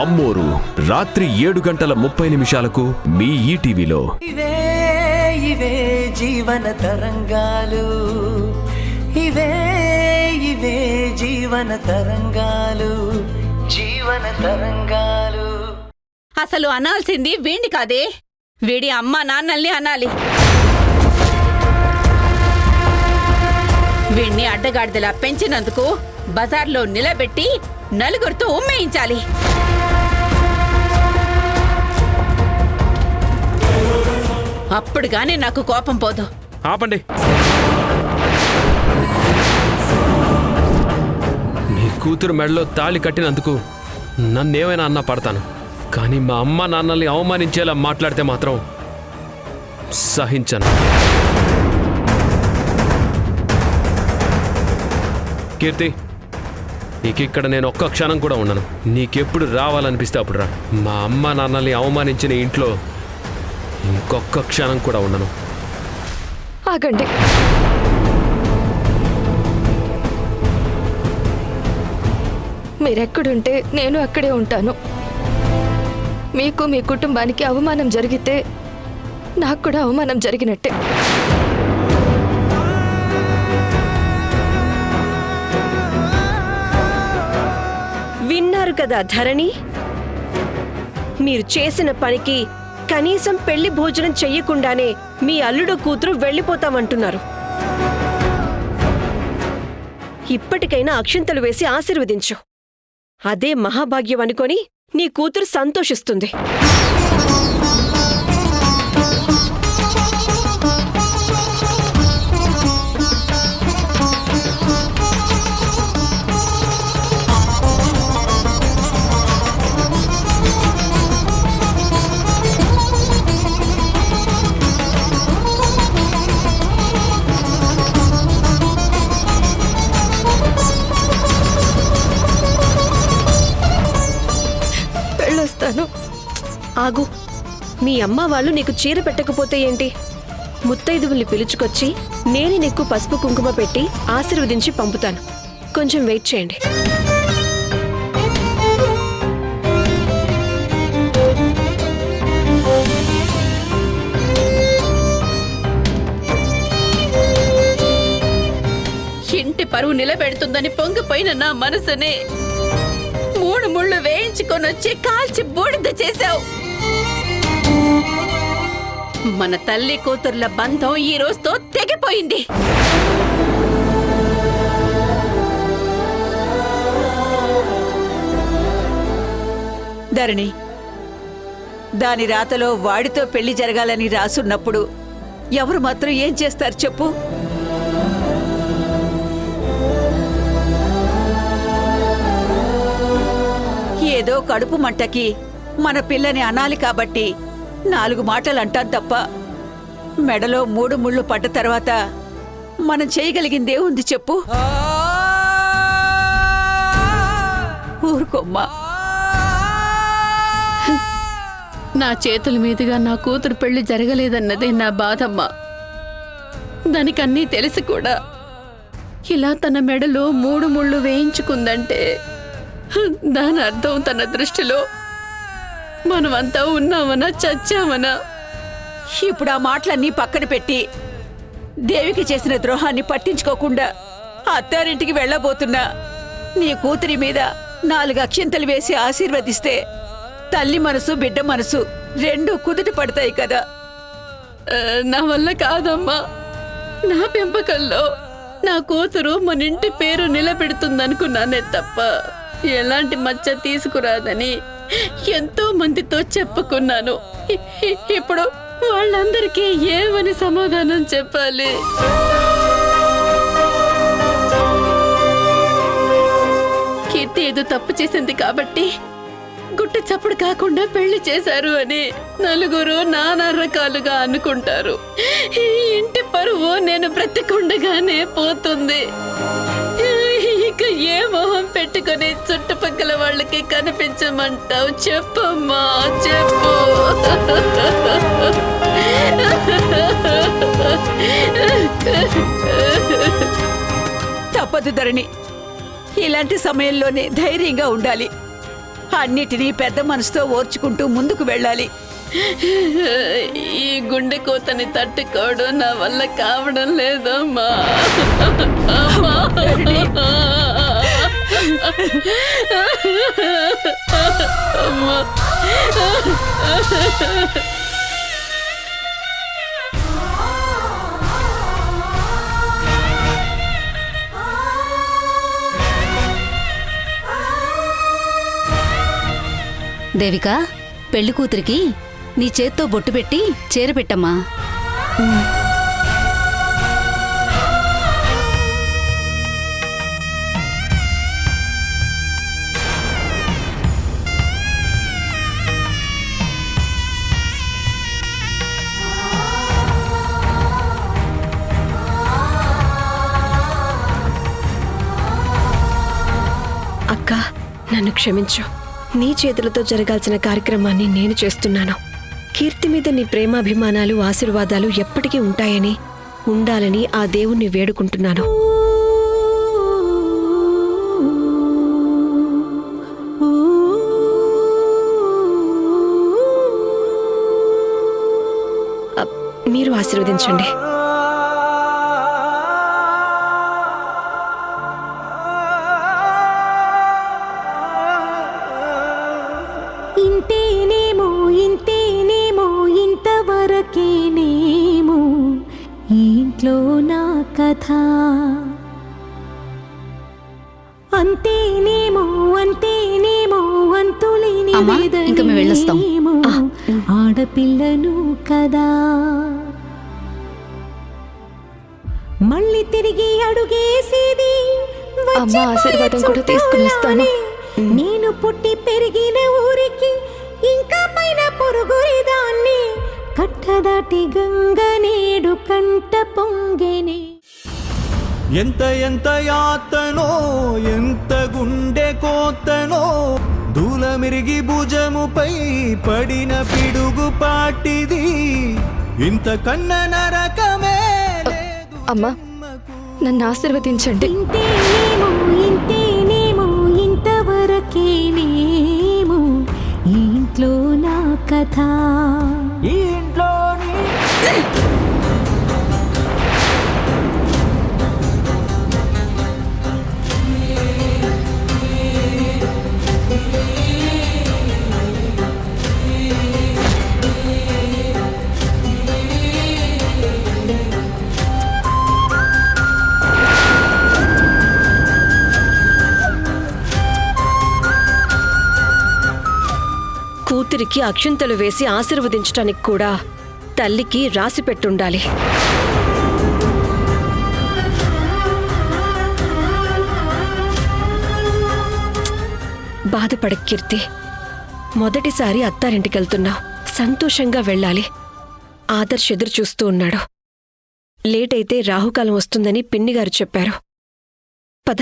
అమ్మోరు రాత్రి 7:30 మీ ఈటీవీలో. ఇవే జీవన తరంగాలు, ఇవే జీవన తరంగాలు, జీవన తరంగాలు. అసలు అనాల్సింది వీణ్ణి కాదే, వీడి అమ్మా నాన్నల్ని అనాలి. వీణ్ణి అడ్డగాడిదలా పెంచినందుకు బజార్లో నిలబెట్టి నలుగురితో ఉమ్మేయించాలి. అప్పుడుగానే నాకు కోపం పోదు. ఆపండి. నీ కూతురు మెడలో తాళి కట్టినందుకు నన్నేమైనా అన్నా పడతాను, కానీ మా అమ్మ నాన్నల్ని అవమానించేలా మాట్లాడితే మాత్రం సహించను. కీర్తి, నీకిక్కడ నేను ఒక్క క్షణం కూడా ఉండను. నీకెప్పుడు రావాలనిపిస్తే అప్పుడు రా. మా అమ్మ నాన్నల్ని అవమానించిన ఇంట్లో ఇంకొక్క క్షణం కూడా ఉండను. ఆగండి. మీరెక్కడుంటే నేను అక్కడే ఉంటాను. మీకు మీ కుటుంబానికి అవమానం జరిగితే నాకు కూడా అవమానం జరిగినట్టే. విన్నారు కదా ధరణి, మీరు చేసిన పనికి కనీసం పెళ్లి భోజనం చెయ్యకుండానే మీ అల్లుడు కూతురు వెళ్ళిపోతామంటున్నారు. ఇప్పటికైనా అక్షింతలు వేసి ఆశీర్వదించు. అదే మహాభాగ్యం అనుకొని నీ కూతురు సంతోషిస్తుంది. ఆగు, మీ అమ్మ వాళ్ళు నీకు చీర పెట్టకపోతే ఏంటి? ముత్తైదువుల్ని పిలుచుకొచ్చి నేనే నీకు పసుపు కుంకుమ పెట్టి ఆశీర్వదించి పంపుతాను. కొంచెం వెయిట్ చేయండి. ఇంటి పరువు నిలబెడుతుందని పొంగిపోయిన నా మనసునే 3 ముళ్ళు వేయించుకొనొచ్చి కాల్చి బూడిద చేశావు. మన తల్లి కూతుర్ల బంధం ఈ రోజుతో తెగిపోయింది. ధరణి, దాని రాతలో వాడితో పెళ్లి జరగాలని రాసున్నప్పుడు ఎవరు మాత్రం ఏం చేస్తారు చెప్పు? ఏదో కడుపు మంటకి మన పిల్లని అనాలి కాబట్టి 4 మాటలు అంటాం తప్ప, మెడలో 3 ముళ్ళు పడ్డ తర్వాత మనం చేయగలిగిందే ఉంది చెప్పు? ఊరుకోమ్మా. నా చేతుల మీదుగా నా కూతురు పెళ్లి జరగలేదన్నదే నా బాధమ్మా. దానికన్నీ తెలిసి కూడా ఇలా తన మెడలో 3 ముళ్ళు వేయించుకుందంటే దాని అర్థం తన దృష్టిలో మనమంతా ఉన్నామనా చచ్చామనా? ఇప్పుడు ఆ మాటలన్నీ పక్కన పెట్టి దేవికి చేసిన ద్రోహాన్ని పట్టించుకోకుండా అత్తారింటికి వెళ్ళబోతున్నా నీ కూతురి మీద 4 అక్షింతలు వేసి ఆశీర్వదిస్తే తల్లి మనసు బిడ్డ మనసు 2 కుదుట పడతాయి కదా. నా వల్ల కాదమ్మా. నా పెంపకంలో నా కూతురు మన ఇంటి పేరు నిలబెడుతుందనుకున్నానే తప్ప ఎలాంటి మచ్చ తీసుకురాదని ఎంతో మందితో చెప్పుకున్నాను. ఇప్పుడు వాళ్ళందరికీ ఏమని సమాధానం చెప్పాలి? కీర్తి ఏదో తప్పు చేసింది కాబట్టి గుట్ట చప్పుడు కాకుండా పెళ్లి చేశారు అని నలుగురు నానా రకాలుగా అనుకుంటారు. ఈ ఇంటి పరువు నేను బ్రతికుండగానే పోతుంది. ఇక ఏ మొహం పెట్టుకుని చుట్టుపక్కల వాళ్ళకి కనిపించమంటావు? చెప్పమ్మా, చెప్పు. తప్పదు ధరణి, ఇలాంటి సమయంలోనే ధైర్యంగా ఉండాలి. అన్నిటినీ పెద్ద మనసుతో ఓర్చుకుంటూ ముందుకు వెళ్ళాలి. ఈ గుండె కోతని తట్టుకోవడం నా వల్ల కావడం లేదమ్మా. అమ్మా. అమ్మా. దేవిక, పెళ్లి కూతురికి నీ చేత్తో బొట్టు పెట్టి చీర పెట్టమ్మా. అక్క, నన్ను క్షమించు. నీ చేతులతో జరగాల్సిన కార్యక్రమాన్ని నేను చేస్తున్నాను. కీర్తి మీద నీ ప్రేమాభిమానాలు, ఆశీర్వాదాలు ఎప్పటికీ ఉంటాయని, ఉండాలని ఆ దేవుణ్ణి వేడుకుంటున్నాను. మీరు ఆశీర్వదించండి. ఇంతేనేమో ఇంతేనేమో ఇంతవరకేనేమో ఇంట్లో నా కథ. అంతేనేమో అంతేనేమో అంతులేని అమ్మా, ఇంక మేము వెళ్ళొస్తాం. వేదనేమో ఆడపిల్లను కదా. మళ్ళీ తిరిగి అడుగేసేది అమ్మ ఆశీర్వాదం కూడా తీసుకుని వస్తాను. నేను పుట్టి పెరిగిన ఊరికి ఇంకా పైన పొరుగురిదాన్ని. కట్టదాటి గంగ నేడు కంట పొంగెనే. ఎంత ఎంత యాతనో ఎంత గుండె కోతనో దూలమిరిగి భుజముపై పడిన పిడుగు పాటిది. ఇంత కన్న నరకమే లేదు. అమ్మా, నన్ను ఆశీర్వదించండి. ఇంతేనేమో ఇంతేనేమో ఇంతవరకేనేమో ఇంట్లో నా కథ. ఈ ఇంట్లోని కూతురికి అక్షింతలు వేసి ఆశీర్వదించటానికి కూడా తల్లికి రాసి పెట్టుండాలి. బాధపడ కీర్తి. మొదటిసారి అత్తారింటికెళ్తున్నావు, సంతోషంగా వెళ్ళాలి. ఆదర్శ్ ఎదురు చూస్తూ ఉన్నాడు. లేట్ అయితే రాహుకాలం వస్తుందని పిన్నిగారు చెప్పారు. పద.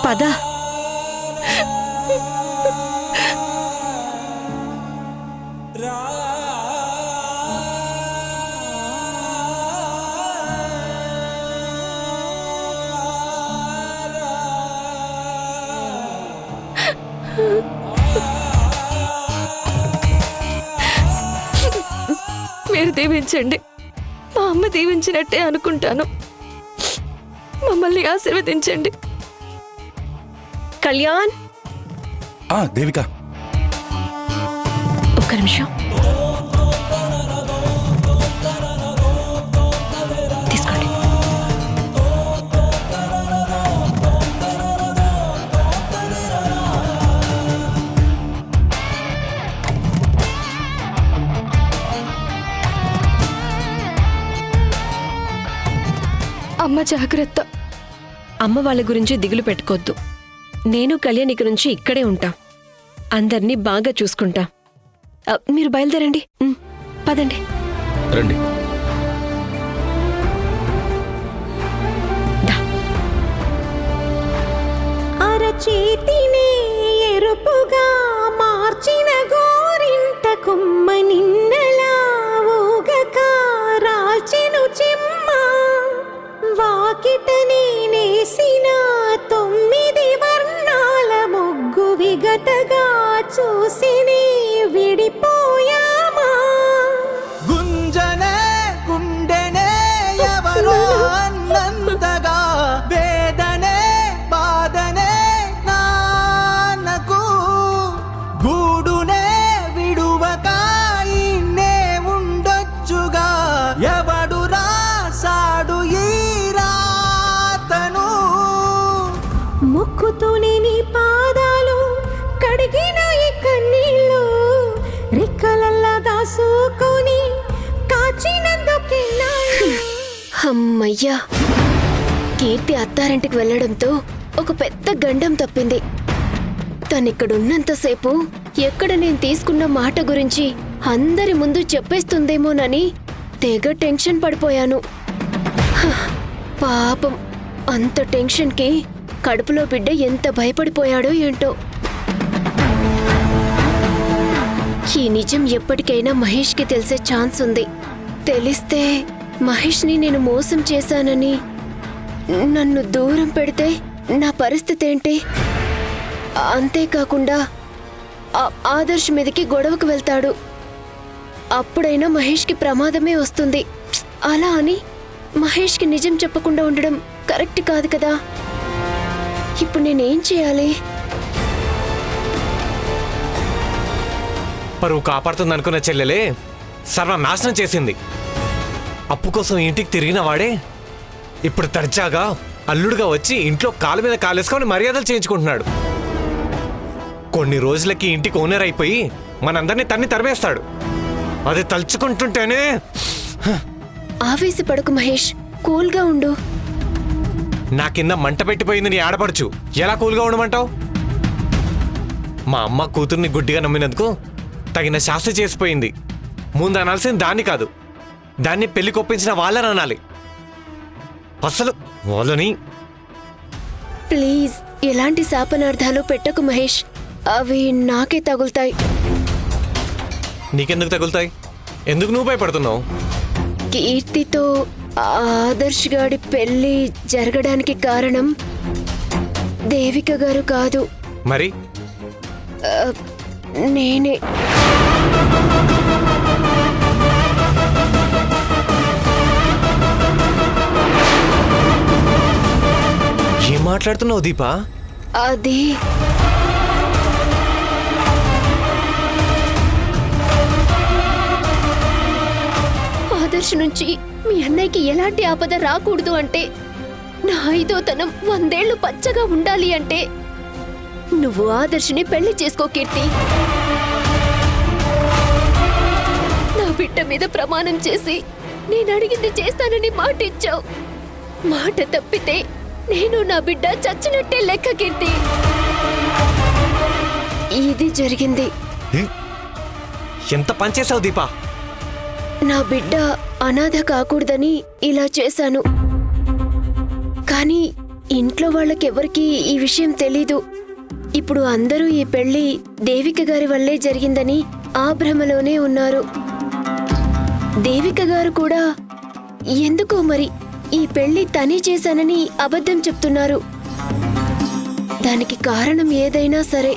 పద. మీరు దీవించండి. మా అమ్మ దీవించినట్టే అనుకుంటాను. మమ్మల్ని ఆశీర్వదించండి. కళ్యాణ్, దేవిక, ఒక్క నిమిషం తీసుకోండి. అమ్మ జాగ్రత్త. అమ్మ వాళ్ళ గురించి దిగులు పెట్టుకోద్దు. నేను కళ్యాణ్ ఇక నుంచి ఇక్కడే ఉంటాం. అందర్నీ బాగా చూసుకుంటాం. మీరు బయలుదేరండి. పదండి. రండి. అరచేతినే ఎరుపుగా మార్చిన గోరింట కొమ్మ నిన్నలా ఊగక రాల్చెను చెమ్మ. వాకిట నేనేసిన 9 వర్ణాల ముగ్గు విగతగా చూసిని విడిపోయామా గుంజనే గుండెనే ఎవరో అన్నంతగా వేదనే బాధనే నాన్నకు గూడునే విడువక ఇన్నే ఉండొచ్చుగా ఎవడు రాసాడు ఈ రాతను మొక్కుతూనే నీ పాదాలు కడిగిన ఈ కన్నీళ్ళు రెక్కలల్లా దాసుకొని కాచినందుకే అమ్మయ్యా, కీర్తి అత్తారింటికి వెళ్లడంతో ఒక పెద్ద గండం తప్పింది. తనిక్కడున్నంతసేపు ఎక్కడ నేను తీసుకున్న మాట గురించి అందరి ముందు చెప్పేస్తుందేమోనని తెగ టెన్షన్ పడిపోయాను. హ, పాపం అంత టెన్షన్కి కడుపులో బిడ్డ ఎంత భయపడిపోయాడో ఏంటో. ఈ నిజం ఎప్పటికైనా మహేష్కి తెలిసే ఛాన్స్ ఉంది. తెలిస్తే మహేష్ని నేను మోసం చేశానని నన్ను దూరం పెడితే నా పరిస్థితి ఏంటి? అంతేకాకుండా ఆదర్శ్ మీదకి గొడవకు వెళ్తాడు. అప్పుడైనా మహేష్కి ప్రమాదమే వస్తుంది. అలా అని మహేష్కి నిజం చెప్పకుండా ఉండడం కరెక్ట్ కాదు కదా. ఇప్పుడు నేనేం చేయాలి? పరువు కాపాడుతుందనుకున్న చెల్లెలే సర్వనాశనం చేసింది. అప్పు కోసం ఇంటికి తిరిగిన వాడే ఇప్పుడు దర్జాగా అల్లుడుగా వచ్చి ఇంట్లో కాలు మీద కాలేసుకొని మర్యాదలు చేయించుకుంటున్నాడు. కొన్ని రోజులకి ఇంటికి ఓనర్ అయిపోయి మనందరినీ తరిమేస్తాడు. అది తలుచుకుంటుంటేనే. ఆవేశపడకు మహేష్, కూల్గా ఉండు. నా కింద మంట పెట్టిపోయింది నీ ఆడపడుచు, ఎలా కూల్గా ఉండమంటావు? మా అమ్మ కూతుర్ని గుడ్డిగా నమ్మినందుకు తగిన శాస్త్రి చేసిపోయింది. ముందు అనాల్సింది దాన్ని కాదు, దాన్ని పెళ్లి కొప్పించిన వాళ్ళని అనాలి. అసలు వాళ్ళని. ప్లీజ్ ఎలాంటి శాపనార్థాలు పెట్టకు మహేష్, అవి నాకే తగులుతాయి. నీకెందుకు తగులుతాయి? ఎందుకు నువ్వు భయపడుతున్నావు? కీర్తితో ఆదర్శ్ గాడి పెళ్లి జరగడానికి కారణం దేవిక గారు కాదు, మరి నేనే. ఏం మాట్లాడుతున్నావు దీపా? అది ఆదర్శ్ నుంచి మీ అన్నయ్యకి ఎలాంటి ఆపద రాకూడదు అంటే, నా 5వ తనం 100 ఏళ్లు పచ్చగా ఉండాలి అంటే నువ్వు ఆదర్శని పెళ్లి చేసుకో కీర్తి. నా బిడ్డ మీద ప్రమాణం చేసి నేను అడిగింది చేస్తానని మాట ఇచ్చావు. మాట తప్పితే నేను నా బిడ్డ చచ్చినట్టే లెక్క కీర్తి. ఇది జరిగింది. ఎంత పనిచేసావు దీపా? నా బిడ్డ అనాథ కాకూడదని ఇలా చేశాను. కానీ ఇంట్లో వాళ్ళకెవరికీ ఈ విషయం తెలీదు. ఇప్పుడు అందరూ ఈ పెళ్లి దేవిక గారి వల్లే జరిగిందని ఆ భ్రమలోనే ఉన్నారు. దేవిక గారు కూడా ఎందుకో మరి ఈ పెళ్లి తనే చేశానని అబద్ధం చెప్తున్నారు. దానికి కారణం ఏదైనా సరే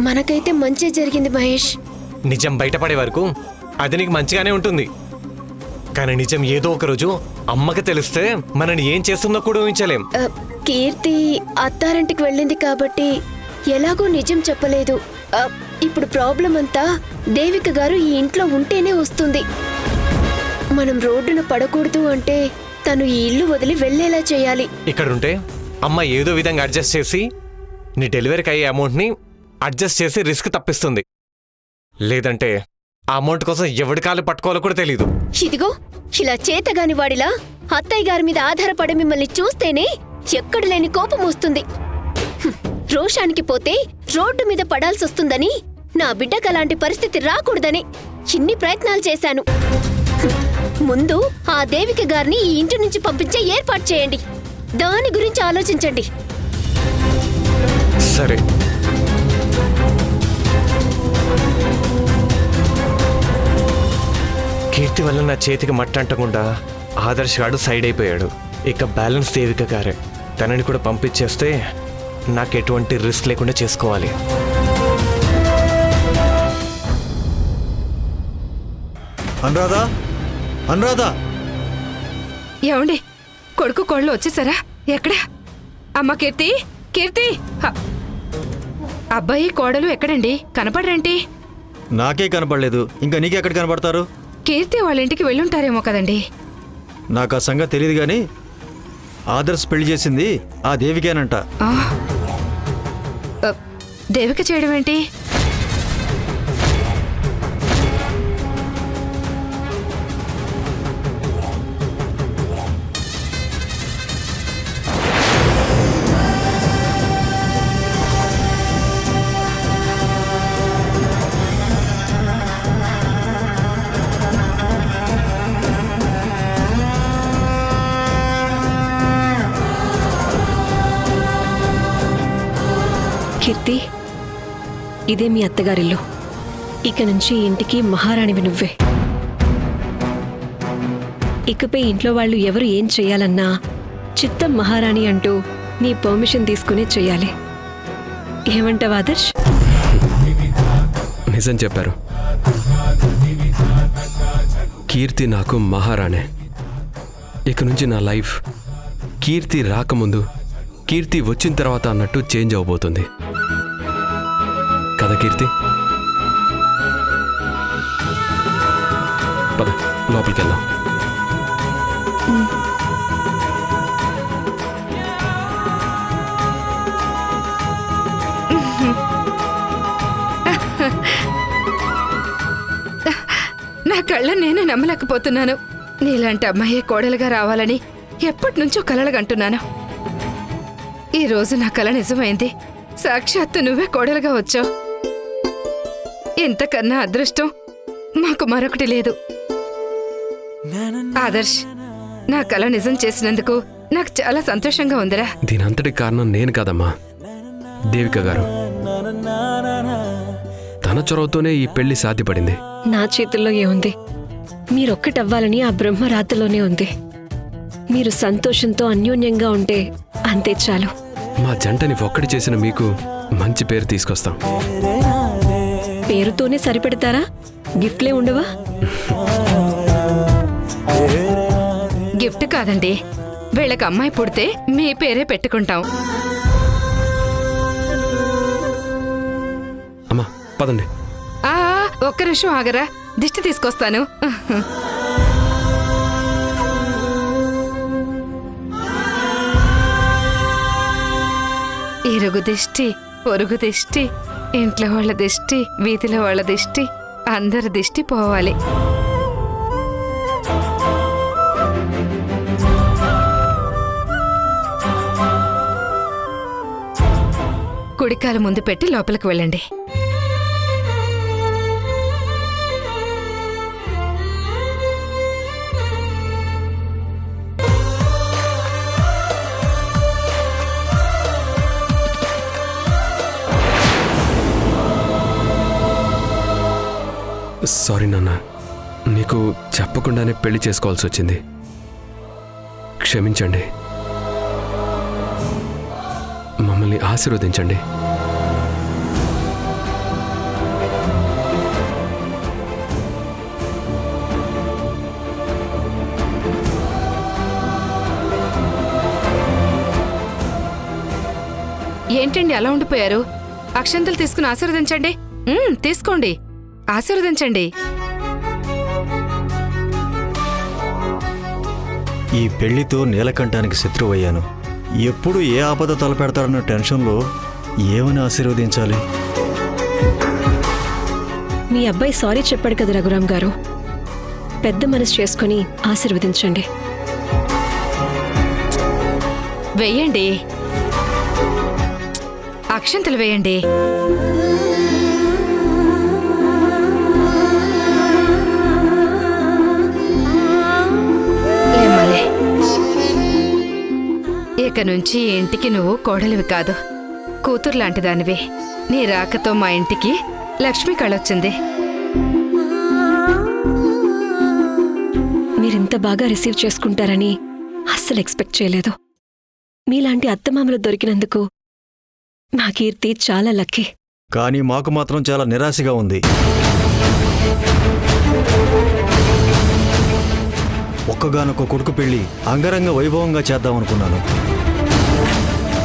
మనకైతే మంచి జరిగింది మహేష్. నిజం బయటపడే వరకు అది నీకు మంచిగానే ఉంటుంది. కానీ నిజం ఏదో ఒక రోజు అమ్మకి తెలిస్తే మనని ఏం చేస్తుందో కూడా ఊహించలేం. కీర్తి అత్తారింటికి వెళ్ళింది కాబట్టి ఎలాగో నిజం చెప్పలేదు. ఇప్పుడు ప్రాబ్లం అంతా దేవిక గారు ఈ ఇంట్లో ఉంటేనే వస్తుంది. మనం రోడ్డున పడకూడదు అంటే తను ఈ ఇల్లు వదిలి వెళ్లేలా చేయాలి. ఇక్కడుంటే అమ్మ ఏదో విధంగా అడ్జస్ట్ చేసి నీ డెలివరీకి అయ్యే అమౌంట్ని అడ్జస్ట్ చేసి రిస్క్ తప్పిస్తుంది. లేదంటే ఆ అమౌంట్ కోసం ఎవడి కాలు పట్టుకోవాలో కూడా తెలీదు. ఇదిగో ఇలా చేతగాని వాడిలా అత్తయ్య గారి మీద ఆధారపడి మిమ్మల్ని చూస్తేనే ఎక్కడ లేని కోపం వస్తుంది. రోషానికి పోతే రోడ్డు మీద పడాల్సి వస్తుందని, నా బిడ్డకు అలాంటి పరిస్థితి రాకూడదని ఇన్ని ప్రయత్నాలు చేశాను. ముందు ఆ దేవిక గారిని ఈ ఇంటి నుంచి పంపించే ఏర్పాటు చేయండి. దాని గురించి ఆలోచించండి. సరే. కీర్తి వల్ల నా చేతికి మట్టి అంటకుండా ఆదర్శ్ గాడు సైడ్ అయిపోయాడు. ఇక బ్యాలెన్స్ దేవిక గారే. తనని కూడా పంపించేస్తే నాకు ఎటువంటి రిస్క్ లేకుండా చేసుకోవాలి. అనురాధా, అనురాధా, ఏమండి కొడుకు కోళ్ళు వచ్చేసారా? ఎక్కడా? అమ్మ కీర్తి, కీర్తి! అబ్బాయి కోడలు ఎక్కడండి? కనపడరేంటి? నాకే కనపడలేదు, ఇంకా నీకెక్కడ కనపడతారు? కీర్తి వాళ్ళ ఇంటికి వెళ్ళుంటారేమో కదండి. నాకు ఆ సంగతి తెలియదు కానీ ఆదర్శ్ పెళ్లి చేసింది ఆ దేవికేనంట. ఆ, దేవిక చేయడం ఏంటి? కీర్తి, ఇదే మీ అత్తగారిల్లు. ఇక నుంచి ఇంటికి మహారాణివి నువ్వే. ఇకపై ఇంట్లో వాళ్ళు ఎవరు ఏం చెయ్యాలన్నా చిత్తం మహారాణి అంటూ నీ పర్మిషన్ తీసుకునే చెయ్యాలి. ఏమంటావు ఆదర్శ్? నిజం చెప్పారు. కీర్తి నాకు మహారాణే. ఇక నుంచి నా లైఫ్ కీర్తి రాకముందు, కీర్తి వచ్చిన తర్వాత అన్నట్టు చేంజ్ అవబోతుంది కదా కీర్తి? పద లోపలికి వెళ్దాం. నా కళ్ళ నేనే నమ్మలేకపోతున్నాను. నీలాంటి అమ్మాయి కోడలుగా రావాలని ఎప్పటి నుంచో కలలుగంటున్నాను. ఈ రోజు నా కల నిజమైంది. సాక్షాత్తు నువ్వే కోడలుగా వచ్చావు. ఇంతకన్నా అదృష్టం మాకు మరొకటి లేదు. ఆదర్శ్, నా కల నిజం చేసినందుకు నాకు చాలా సంతోషంగా ఉందిరా. దీనంతటి కారణం నేను కాదమ్మా, దేవిక గారు. తన చొరవతోనే ఈ పెళ్లి సాధ్యపడింది. నా చేతుల్లో ఏముంది? మీరొక్కటవ్వాలని ఆ బ్రహ్మ రాతలోనే ఉంది. మీరు సంతోషంతో అన్యోన్యంగా ఉంటే అంతే చాలు. మా జంటని ఒక్కటి చేసిన మీకు మంచి పేరు తీసుకొస్తాం. పేరుతోనే సరిపెడతారా? గిఫ్ట్లే ఉండవా? గిఫ్ట్ కాదండి, వీళ్ళకి అమ్మాయి పుడితే మీ పేరే పెట్టుకుంటాం. అమ్మా పదండి. ఆ, ఒక్క నిమిషం ఆగరా, దిష్టి తీసుకొస్తాను. ఇరుగు దిష్టి, పొరుగు దిష్టి, ఇంట్లో వాళ్ళ దిష్టి, వీధిలో వాళ్ళ దిష్టి, అందరి దిష్టి పోవాలి. కుడికాలు ముందు పెట్టి లోపలికి వెళ్ళండి. సారీ నాన్న, నీకు చెప్పకుండానే పెళ్లి చేసుకోవాల్సి వచ్చింది. క్షమించండి. మమ్మల్ని ఆశీర్వదించండి. ఏంటండి అలా ఉండిపోయారు? అక్షంతలు తీసుకుని ఆశీర్వదించండి. తీసుకోండి, ఆశీర్వదించండి. ఈ పెళ్లితో నీలకంఠానికి శత్రువయ్యాను. ఎప్పుడు ఏ ఆపద తలపెడతారన్న టెన్షన్లో ఏమని ఆశీర్వదించాలి? మీ అబ్బాయి సారీ చెప్పాడు కదా రఘురాం గారు. పెద్ద మనసు చేసుకుని ఆశీర్వదించండి. వెయ్యండి, అక్షంతలు వేయండి. ఏమలే, ఇక నుంచి ఇంటికి నువ్వు కోడలివి కాదు, కూతురు లాంటి దానివి. నీ రాకతో మా ఇంటికి లక్ష్మి కళొచ్చింది. మీరింత బాగా రిసీవ్ చేసుకుంటారని అస్సలు ఎక్స్పెక్ట్ చేయలేదు. మీలాంటి అత్తమామలు దొరికినందుకు మా కీర్తి చాలా లక్కీ. కానీ మాకు మాత్రం చాలా నిరాశగా ఉంది. ఒక్కగానొక్క కొడుకు పెళ్లి అంగరంగ వైభవంగా చేద్దామనుకున్నాను.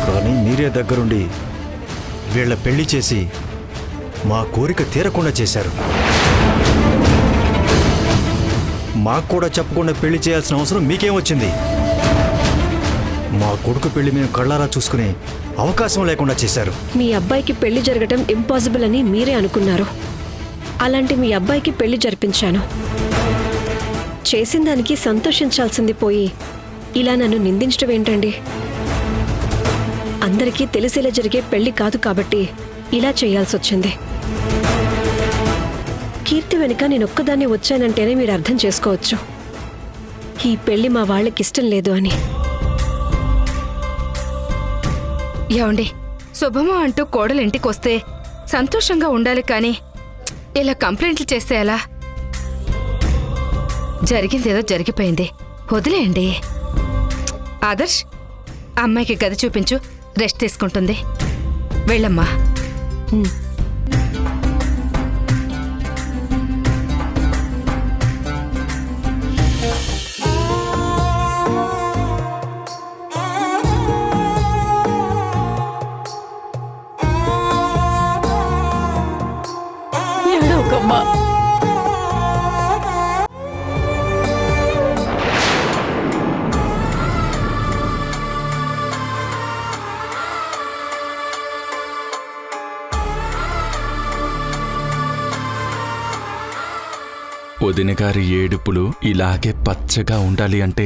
కానీ మీరే దగ్గరుండి వీళ్ళ పెళ్లి చేసి మా కోరిక తీరకుండా చేశారు. మాకు కూడా చెప్పకుండా పెళ్లి చేయాల్సిన అవసరం మీకేమొచ్చింది? మా కొడుకు పెళ్లి మేము కళ్ళారా చూసుకునే అవకాశం లేకుండా చేశారు. మీ అబ్బాయికి పెళ్లి జరగటం ఇంపాసిబుల్ అని మీరే అనుకున్నారు. అలాంటి మీ అబ్బాయికి పెళ్లి జరిపించాను. చేసిన దానికి సంతోషించాల్సింది పోయి ఇలా నన్ను నిందించడం ఏంటండి? అందరికీ తెలిసేలా జరిగే పెళ్లి కాదు కాబట్టి ఇలా చేయాల్సొచ్చింది. కీర్తి వెనుక నేనొక్కదాన్ని వచ్చానంటేనే మీరు అర్థం చేసుకోవచ్చు ఈ పెళ్లి మా వాళ్ళకిష్టం లేదు అని. ఏమండి, శుభమో అంటూ కోడలు ఇంటికొస్తే సంతోషంగా ఉండాలి కానీ ఇలా కంప్లైంట్లు చేస్తే ఎలా? జరిగిందేదో జరిగిపోయింది, వదిలేయండి. ఆదర్శ్, అమ్మాయికి గది చూపించు, రెస్ట్ తీసుకుంటుంది. వెళ్ళమ్మా. ఏడవకమ్మా. వదిన గారి ఏడుపులు ఇలాగే పచ్చగా ఉండాలి అంటే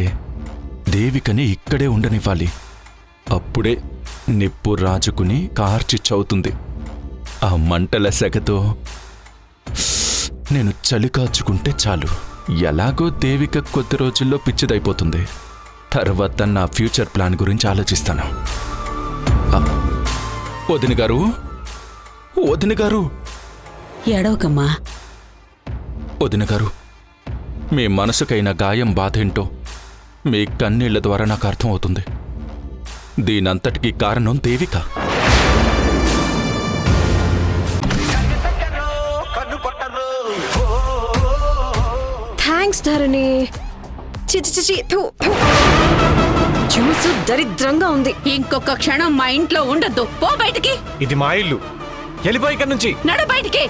దేవికని ఇక్కడే ఉండనివ్వాలి. అప్పుడే నిప్పు రాజుకుని కార్చి చవుతుంది. ఆ మంటల సెగతో నేను చలి కాచుకుంటే చాలు. ఎలాగో దేవిక కొద్ది రోజుల్లో పిచ్చిదైపోతుంది. తర్వాత నా ఫ్యూచర్ ప్లాన్ గురించి ఆలోచిస్తాను. వదిన గారు, వదిన గారు, ఏడవకమ్మా. వదిన గారు, మీ మనసుకైన గాయం బాధేంటో మీ కన్నీళ్ల ద్వారా నాకు అర్థమవుతుంది. దీనంతటికీ కారణం దేవిక. థ్యాంక్స్ ధరణి. చిచి జ్యూసు దరిద్రంగా ఉంది. ఇంకొక క్షణం మా ఇంట్లో ఉండద్దు. పో బయటికి. ఇది మా ఇల్లు. వెళ్ళిపోయి ఇక్కడి నుంచి. నడు బయటికి.